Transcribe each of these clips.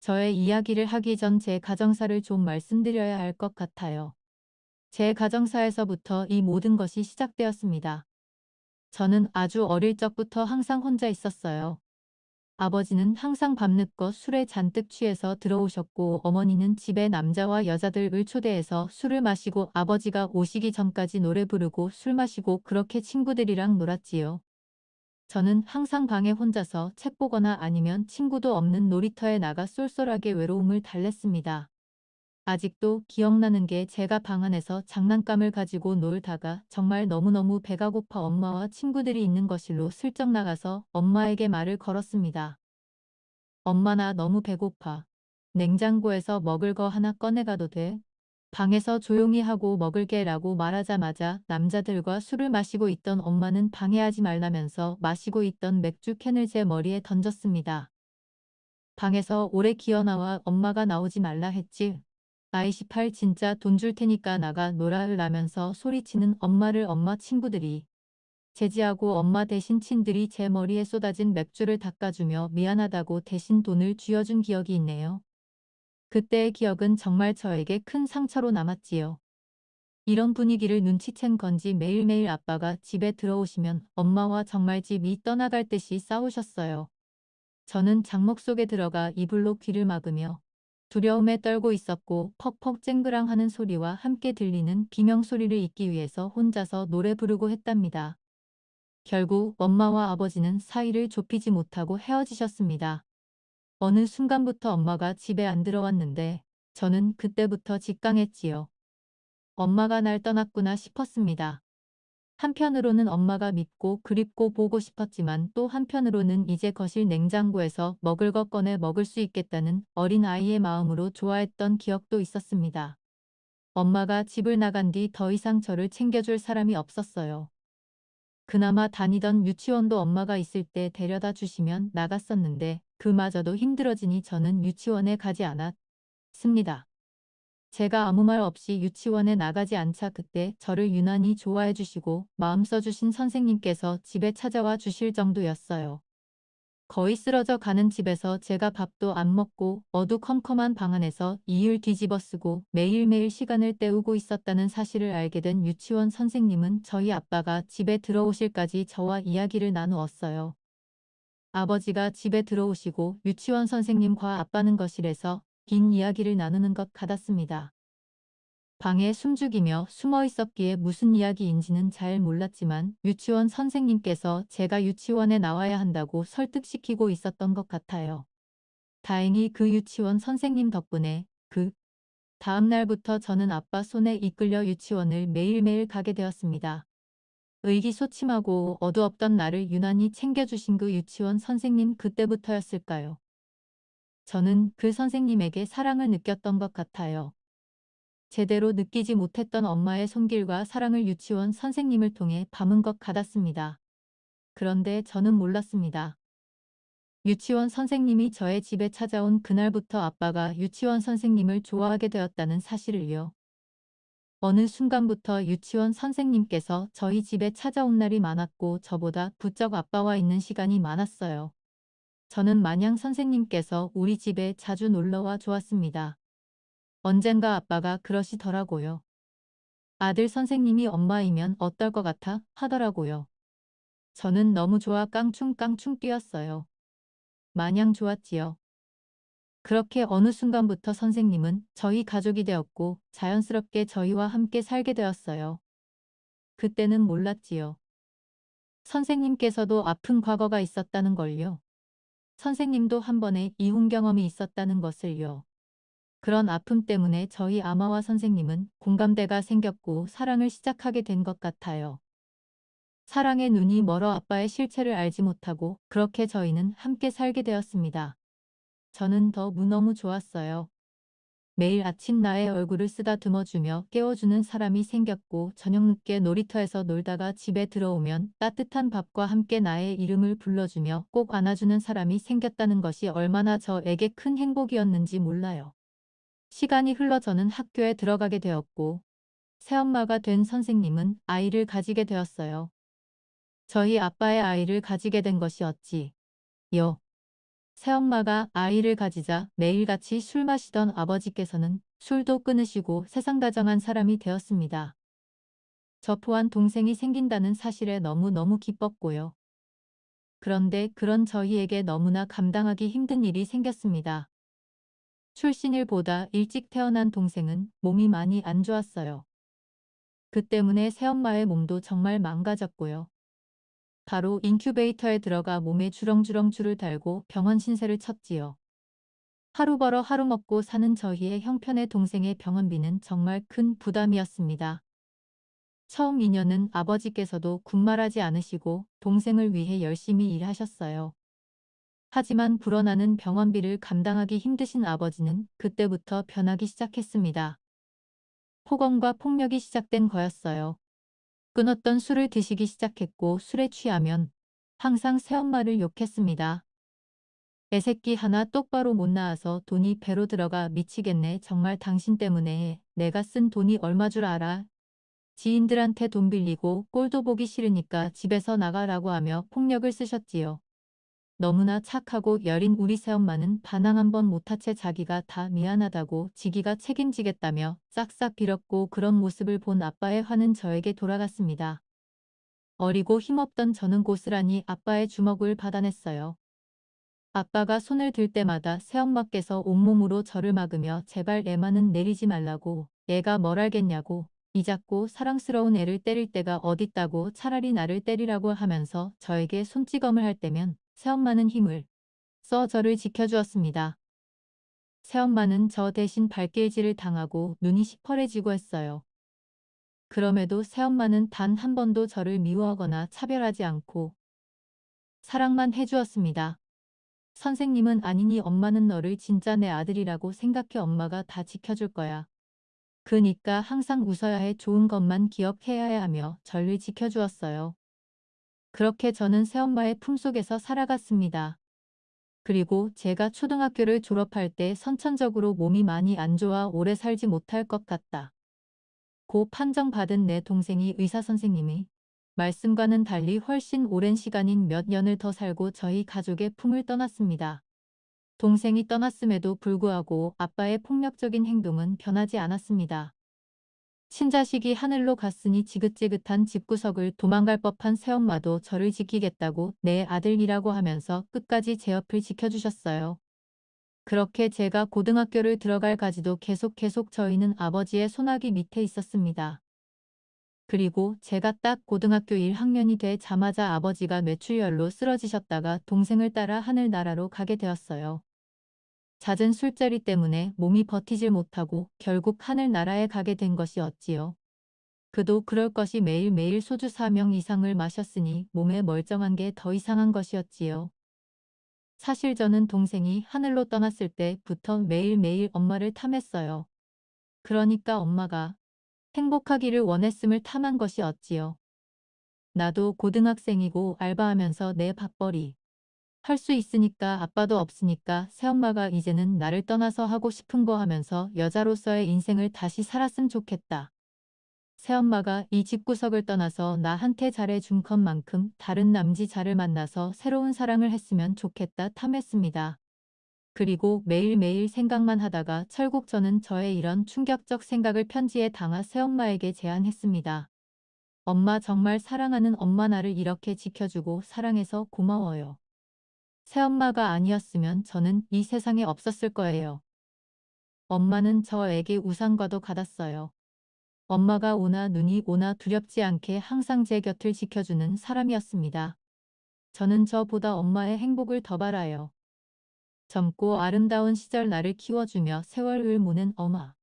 저의 이야기를 하기 전 제 가정사를 좀 말씀드려야 할 것 같아요. 제 가정사에서부터 이 모든 것이 시작되었습니다. 저는 아주 어릴 적부터 항상 혼자 있었어요. 아버지는 항상 밤늦고 술에 잔뜩 취해서 들어오셨고 어머니는 집에 남자와 여자들을 초대해서 술을 마시고 아버지가 오시기 전까지 노래 부르고 술 마시고 그렇게 친구들이랑 놀았지요. 저는 항상 방에 혼자서 책 보거나 아니면 친구도 없는 놀이터에 나가 쏠쏠하게 외로움을 달랬습니다. 아직도 기억나는 게 제가 방 안에서 장난감을 가지고 놀다가 정말 너무너무 배가 고파 엄마와 친구들이 있는 거실로 슬쩍 나가서 엄마에게 말을 걸었습니다. 엄마 나 너무 배고파. 냉장고에서 먹을 거 하나 꺼내가도 돼? 방에서 조용히 하고 먹을게 라고 말하자마자 남자들과 술을 마시고 있던 엄마는 방해하지 말라면서 마시고 있던 맥주 캔을 제 머리에 던졌습니다. 방에서 오래 기어나와 엄마가 나오지 말라 했지. 나이 18 진짜 돈 줄 테니까 나가 놀아라면서 소리치는 엄마를 엄마 친구들이 제지하고 엄마 대신 친들이 제 머리에 쏟아진 맥주를 닦아주며 미안하다고 대신 돈을 쥐어준 기억이 있네요. 그때의 기억은 정말 저에게 큰 상처로 남았지요. 이런 분위기를 눈치챈 건지 매일매일 아빠가 집에 들어오시면 엄마와 정말 집이 떠나갈 듯이 싸우셨어요. 저는 장목 속에 들어가 이불로 귀를 막으며 두려움에 떨고 있었고 퍽퍽 쨍그랑하는 소리와 함께 들리는 비명소리를 잊기 위해서 혼자서 노래 부르고 했답니다. 결국 엄마와 아버지는 사이를 좁히지 못하고 헤어지셨습니다. 어느 순간부터 엄마가 집에 안 들어왔는데 저는 그때부터 직강했지요. 엄마가 날 떠났구나 싶었습니다. 한편으로는 엄마가 밉고 그립고 보고 싶었지만 또 한편으로는 이제 거실 냉장고에서 먹을 것 꺼내 먹을 수 있겠다는 어린 아이의 마음으로 좋아했던 기억도 있었습니다. 엄마가 집을 나간 뒤 더 이상 저를 챙겨줄 사람이 없었어요. 그나마 다니던 유치원도 엄마가 있을 때 데려다 주시면 나갔었는데 그마저도 힘들어지니 저는 유치원에 가지 않았습니다. 제가 아무 말 없이 유치원에 나가지 않자 그때 저를 유난히 좋아해 주시고 마음 써주신 선생님께서 집에 찾아와 주실 정도였어요. 거의 쓰러져 가는 집에서 제가 밥도 안 먹고 어두컴컴한 방 안에서 이을 뒤집어 쓰고 매일매일 시간을 때우고 있었다는 사실을 알게 된 유치원 선생님은 저희 아빠가 집에 들어오실까지 저와 이야기를 나누었어요. 아버지가 집에 들어오시고 유치원 선생님과 아빠는 거실에서 긴 이야기를 나누는 것 같았습니다. 방에 숨죽이며 숨어 있었기에 무슨 이야기인지는 잘 몰랐지만 유치원 선생님께서 제가 유치원에 나와야 한다고 설득시키고 있었던 것 같아요. 다행히 그 유치원 선생님 덕분에 그 다음 날부터 저는 아빠 손에 이끌려 유치원을 매일매일 가게 되었습니다. 의기소침하고 어두웠던 나를 유난히 챙겨주신 그 유치원 선생님 그때부터였을까요? 저는 그 선생님에게 사랑을 느꼈던 것 같아요. 제대로 느끼지 못했던 엄마의 손길과 사랑을 유치원 선생님을 통해 담은 것 같았습니다. 그런데 저는 몰랐습니다. 유치원 선생님이 저의 집에 찾아온 그날부터 아빠가 유치원 선생님을 좋아하게 되었다는 사실을요. 어느 순간부터 유치원 선생님께서 저희 집에 찾아온 날이 많았고 저보다 부쩍 아빠와 있는 시간이 많았어요. 저는 마냥 선생님께서 우리 집에 자주 놀러와 좋았습니다. 언젠가 아빠가 그러시더라고요. 아들 선생님이 엄마이면 어떨 것 같아? 하더라고요. 저는 너무 좋아 깡충깡충 뛰었어요. 마냥 좋았지요. 그렇게 어느 순간부터 선생님은 저희 가족이 되었고 자연스럽게 저희와 함께 살게 되었어요. 그때는 몰랐지요. 선생님께서도 아픈 과거가 있었다는 걸요. 선생님도 한 번의 이혼 경험이 있었다는 것을요. 그런 아픔 때문에 저희 아마와 선생님은 공감대가 생겼고 사랑을 시작하게 된 것 같아요. 사랑의 눈이 멀어 아빠의 실체를 알지 못하고 그렇게 저희는 함께 살게 되었습니다. 저는 너무너무 좋았어요. 매일 아침 나의 얼굴을 쓰다듬어주며 깨워주는 사람이 생겼고 저녁 늦게 놀이터에서 놀다가 집에 들어오면 따뜻한 밥과 함께 나의 이름을 불러주며 꼭 안아주는 사람이 생겼다는 것이 얼마나 저에게 큰 행복이었는지 몰라요. 시간이 흘러 저는 학교에 들어가게 되었고 새엄마가 된 선생님은 아이를 가지게 되었어요. 저희 아빠의 아이를 가지게 된 것이 어찌요. 새엄마가 아이를 가지자 매일같이 술 마시던 아버지께서는 술도 끊으시고 세상다정한 사람이 되었습니다. 저 또한 동생이 생긴다는 사실에 너무너무 기뻤고요. 그런데 그런 저희에게 너무나 감당하기 힘든 일이 생겼습니다. 출신일보다 일찍 태어난 동생은 몸이 많이 안 좋았어요. 그 때문에 새엄마의 몸도 정말 망가졌고요. 바로 인큐베이터에 들어가 몸에 주렁주렁 줄을 달고 병원 신세를 쳤지요. 하루 벌어 하루 먹고 사는 저희의 형편의 동생의 병원비는 정말 큰 부담이었습니다. 처음 2년은 아버지께서도 군말하지 않으시고 동생을 위해 열심히 일하셨어요. 하지만 불어나는 병원비를 감당하기 힘드신 아버지는 그때부터 변하기 시작했습니다. 폭언과 폭력이 시작된 거였어요. 끊었던 술을 드시기 시작했고 술에 취하면 항상 새엄마를 욕했습니다. 애새끼 하나 똑바로 못 낳아서 돈이 배로 들어가 미치겠네. 정말 당신 때문에 내가 쓴 돈이 얼마 줄 알아? 지인들한테 돈 빌리고 꼴도 보기 싫으니까 집에서 나가라고 하며 폭력을 쓰셨지요. 너무나 착하고 여린 우리 새엄마는 반항 한 번 못한 채 자기가 다 미안하다고 지기가 책임지겠다며 싹싹 빌었고 그런 모습을 본 아빠의 화는 저에게 돌아갔습니다. 어리고 힘없던 저는 고스란히 아빠의 주먹을 받아냈어요. 아빠가 손을 들 때마다 새엄마께서 온몸으로 저를 막으며 제발 애만은 내리지 말라고 얘가 뭘 알겠냐고 이 작고 사랑스러운 애를 때릴 때가 어딨다고 차라리 나를 때리라고 하면서 저에게 손찌검을 할 때면 새엄마는 힘을 써 저를 지켜주었습니다. 새엄마는 저 대신 발길질을 당하고 눈이 시퍼래지고 했어요. 그럼에도 새엄마는 단 한 번도 저를 미워하거나 차별하지 않고 사랑만 해주었습니다. 선생님은 아니니 엄마는 너를 진짜 내 아들이라고 생각해 엄마가 다 지켜줄 거야. 그니까 항상 웃어야 해 좋은 것만 기억해야 해 하며 저를 지켜주었어요. 그렇게 저는 새엄마의 품속에서 살아갔습니다. 그리고 제가 초등학교를 졸업할 때 선천적으로 몸이 많이 안 좋아 오래 살지 못할 것 같다. 고 판정받은 내 동생이 의사 선생님이 말씀과는 달리 훨씬 오랜 시간인 몇 년을 더 살고 저희 가족의 품을 떠났습니다. 동생이 떠났음에도 불구하고 아빠의 폭력적인 행동은 변하지 않았습니다. 친자식이 하늘로 갔으니 지긋지긋한 집구석을 도망갈 법한 새엄마도 저를 지키겠다고 내 아들이라고 하면서 끝까지 제 옆을 지켜주셨어요. 그렇게 제가 고등학교를 들어갈까지도 계속 저희는 아버지의 손아귀 밑에 있었습니다. 그리고 제가 딱 고등학교 1학년이 되자마자 아버지가 뇌출혈로 쓰러지셨다가 동생을 따라 하늘나라로 가게 되었어요. 잦은 술자리 때문에 몸이 버티질 못하고 결국 하늘나라에 가게 된 것이었지요. 그도 그럴 것이 매일매일 소주 4명 이상을 마셨으니 몸에 멀쩡한 게 더 이상한 것이었지요. 사실 저는 동생이 하늘로 떠났을 때부터 매일매일 엄마를 탐했어요. 그러니까 엄마가 행복하기를 원했음을 탐한 것이었지요. 나도 고등학생이고 알바하면서 내 밥벌이 할 수 있으니까 아빠도 없으니까 새엄마가 이제는 나를 떠나서 하고 싶은 거 하면서 여자로서의 인생을 다시 살았으면 좋겠다. 새엄마가 이 집구석을 떠나서 나한테 잘해준 것만큼 다른 남지자를 만나서 새로운 사랑을 했으면 좋겠다 탐했습니다. 그리고 매일매일 생각만 하다가 철국 저는 저의 이런 충격적 생각을 편지에 담아 새엄마에게 제안했습니다. 엄마 정말 사랑하는 엄마 나를 이렇게 지켜주고 사랑해서 고마워요. 새엄마가 아니었으면 저는 이 세상에 없었을 거예요. 엄마는 저에게 우상과도 같았어요. 엄마가 오나 눈이 오나 두렵지 않게 항상 제 곁을 지켜주는 사람이었습니다. 저는 저보다 엄마의 행복을 더 바라요. 젊고 아름다운 시절 나를 키워주며 세월을 무는 엄마.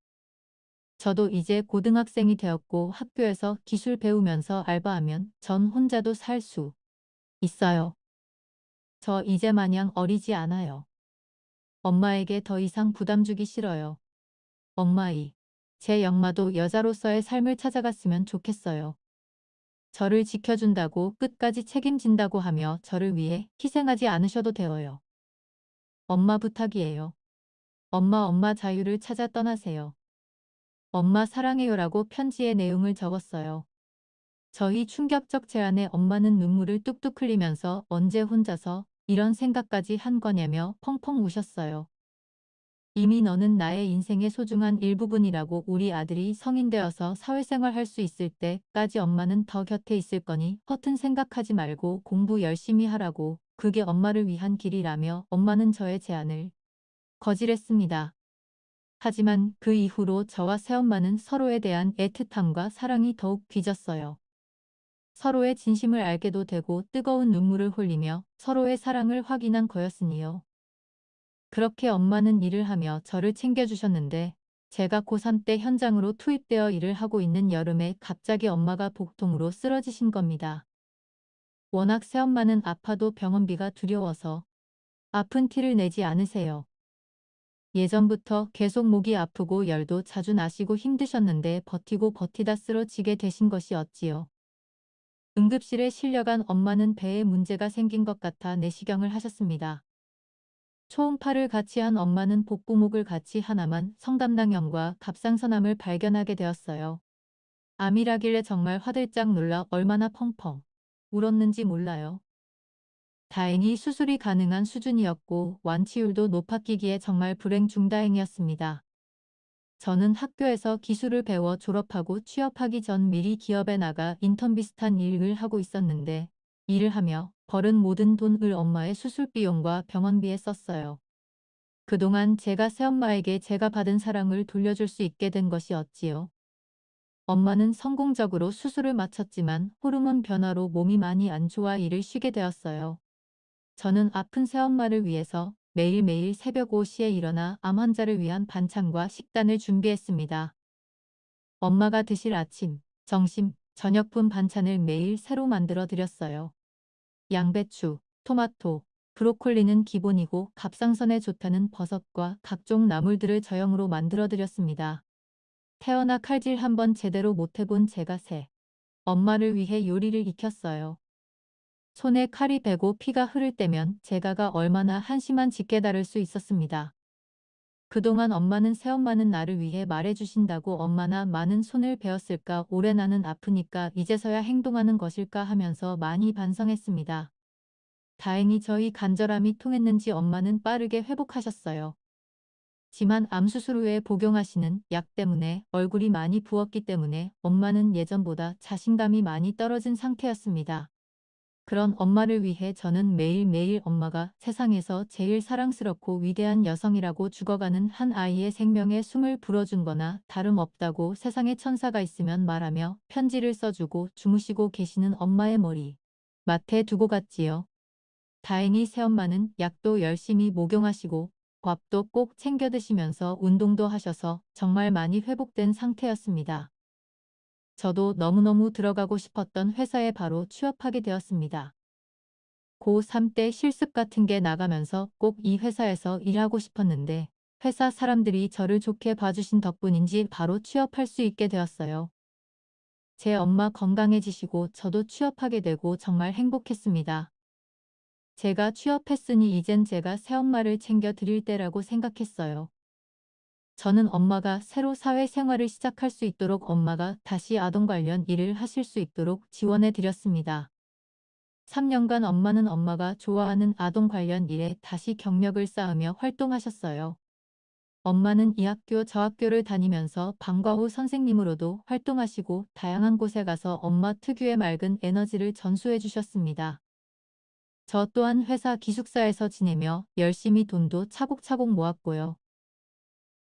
저도 이제 고등학생이 되었고 학교에서 기술 배우면서 알바하면 전 혼자도 살 수 있어요. 저 이제 마냥 어리지 않아요. 엄마에게 더 이상 부담 주기 싫어요. 엄마이. 제 영마도 여자로서의 삶을 찾아갔으면 좋겠어요. 저를 지켜준다고 끝까지 책임진다고 하며 저를 위해 희생하지 않으셔도 되어요. 엄마 부탁이에요. 엄마 자유를 찾아 떠나세요. 엄마 사랑해요라고 편지의 내용을 적었어요. 저희 충격적 제안에 엄마는 눈물을 뚝뚝 흘리면서 언제 혼자서 이런 생각까지 한 거냐며 펑펑 우셨어요. 이미 너는 나의 인생의 소중한 일부분이라고 우리 아들이 성인 되어서 사회생활 할 수 있을 때까지 엄마는 더 곁에 있을 거니 허튼 생각하지 말고 공부 열심히 하라고 그게 엄마를 위한 길이라며 엄마는 저의 제안을 거절했습니다. 하지만 그 이후로 저와 새엄마는 서로에 대한 애틋함과 사랑이 더욱 깊어졌어요. 서로의 진심을 알게도 되고 뜨거운 눈물을 흘리며 서로의 사랑을 확인한 거였으니요. 그렇게 엄마는 일을 하며 저를 챙겨주셨는데 제가 고3 때 현장으로 투입되어 일을 하고 있는 여름에 갑자기 엄마가 복통으로 쓰러지신 겁니다. 워낙 새엄마는 아파도 병원비가 두려워서 아픈 티를 내지 않으세요. 예전부터 계속 목이 아프고 열도 자주 나시고 힘드셨는데 버티고 버티다 쓰러지게 되신 것이 어찌요. 응급실에 실려간 엄마는 배에 문제가 생긴 것 같아 내시경을 하셨습니다. 초음파를 같이 한 엄마는 복부목을 같이 하나만 성담낭염과 갑상선암을 발견하게 되었어요. 암이라길래 정말 화들짝 놀라 얼마나 펑펑 울었는지 몰라요. 다행히 수술이 가능한 수준이었고 완치율도 높았기에 정말 불행 중다행이었습니다. 저는 학교에서 기술을 배워 졸업하고 취업하기 전 미리 기업에 나가 인턴 비슷한 일을 하고 있었는데 일을 하며 벌은 모든 돈을 엄마의 수술 비용과 병원비에 썼어요. 그동안 제가 새엄마에게 제가 받은 사랑을 돌려줄 수 있게 된 것이 어찌요. 엄마는 성공적으로 수술을 마쳤지만 호르몬 변화로 몸이 많이 안 좋아 일을 쉬게 되었어요. 저는 아픈 새엄마를 위해서 매일매일 새벽 5시에 일어나 암 환자를 위한 반찬과 식단을 준비했습니다. 엄마가 드실 아침, 점심, 저녁분 반찬을 매일 새로 만들어 드렸어요. 양배추, 토마토, 브로콜리는 기본이고 갑상선에 좋다는 버섯과 각종 나물들을 저염으로 만들어 드렸습니다. 태어나 칼질 한번 제대로 못해본 제가 엄마를 위해 요리를 익혔어요. 손에 칼이 베고 피가 흐를 때면 제가가 얼마나 한심한 짓 깨달을 수 있었습니다. 그동안 엄마는 새엄마는 나를 위해 말해주신다고 얼마나 많은 손을 베었을까 올해 나는 아프니까 이제서야 행동하는 것일까 하면서 많이 반성했습니다. 다행히 저희 간절함이 통했는지 엄마는 빠르게 회복하셨어요. 지만 암수술 후에 복용하시는 약 때문에 얼굴이 많이 부었기 때문에 엄마는 예전보다 자신감이 많이 떨어진 상태였습니다. 그런 엄마를 위해 저는 매일매일 엄마가 세상에서 제일 사랑스럽고 위대한 여성이라고 죽어가는 한 아이의 생명에 숨을 불어준 거나 다름없다고 세상에 천사가 있으면 말하며 편지를 써주고 주무시고 계시는 엄마의 머리 맡에 두고 갔지요. 다행히 새엄마는 약도 열심히 목용하시고 밥도 꼭 챙겨 드시면서 운동도 하셔서 정말 많이 회복된 상태였습니다. 저도 너무너무 들어가고 싶었던 회사에 바로 취업하게 되었습니다. 고3 때 실습 같은 게 나가면서 꼭 이 회사에서 일하고 싶었는데 회사 사람들이 저를 좋게 봐주신 덕분인지 바로 취업할 수 있게 되었어요. 제 엄마 건강해지시고 저도 취업하게 되고 정말 행복했습니다. 제가 취업했으니 이젠 제가 새엄마를 챙겨 드릴 때라고 생각했어요. 저는 엄마가 새로 사회생활을 시작할 수 있도록 엄마가 다시 아동 관련 일을 하실 수 있도록 지원해 드렸습니다. 3년간 엄마는 엄마가 좋아하는 아동 관련 일에 다시 경력을 쌓으며 활동하셨어요. 엄마는 이 학교 저 학교를 다니면서 방과 후 선생님으로도 활동하시고 다양한 곳에 가서 엄마 특유의 맑은 에너지를 전수해 주셨습니다. 저 또한 회사 기숙사에서 지내며 열심히 돈도 차곡차곡 모았고요.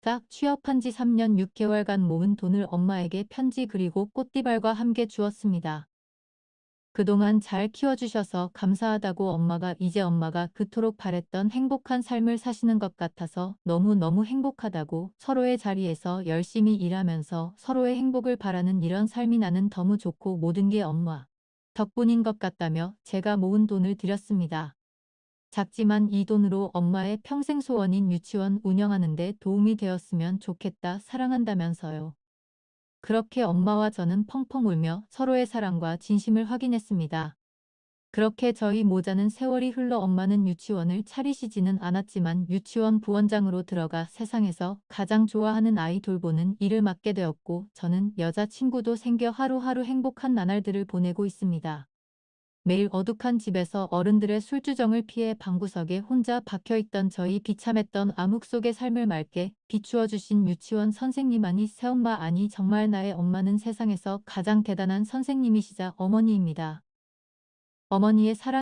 딱 취업한 지 3년 6개월간 모은 돈을 엄마에게 편지 그리고 꽃띠발과 함께 주었습니다. 그동안 잘 키워주셔서 감사하다고 엄마가 이제 엄마가 그토록 바랬던 행복한 삶을 사시는 것 같아서 너무너무 행복하다고 서로의 자리에서 열심히 일하면서 서로의 행복을 바라는 이런 삶이 나는 너무 좋고 모든 게 엄마 덕분인 것 같다며 제가 모은 돈을 드렸습니다. 작지만 이 돈으로 엄마의 평생 소원인 유치원 운영하는 데 도움이 되었으면 좋겠다 사랑한다면서요. 그렇게 엄마와 저는 펑펑 울며 서로의 사랑과 진심을 확인했습니다. 그렇게 저희 모자는 세월이 흘러 엄마는 유치원을 차리시지는 않았지만 유치원 부원장으로 들어가 세상에서 가장 좋아하는 아이 돌보는 일을 맡게 되었고 저는 여자친구도 생겨 하루하루 행복한 나날들을 보내고 있습니다. 매일 어둑한 집에서 어른들의 술주정을 피해 방구석에 혼자 박혀있던 저희 비참했던 암흑 속의 삶을 맑게 비추어 주신 유치원 선생님 아니 새엄마 아니 정말 나의 엄마는 세상에서 가장 대단한 선생님이시자 어머니입니다. 어머니의 사랑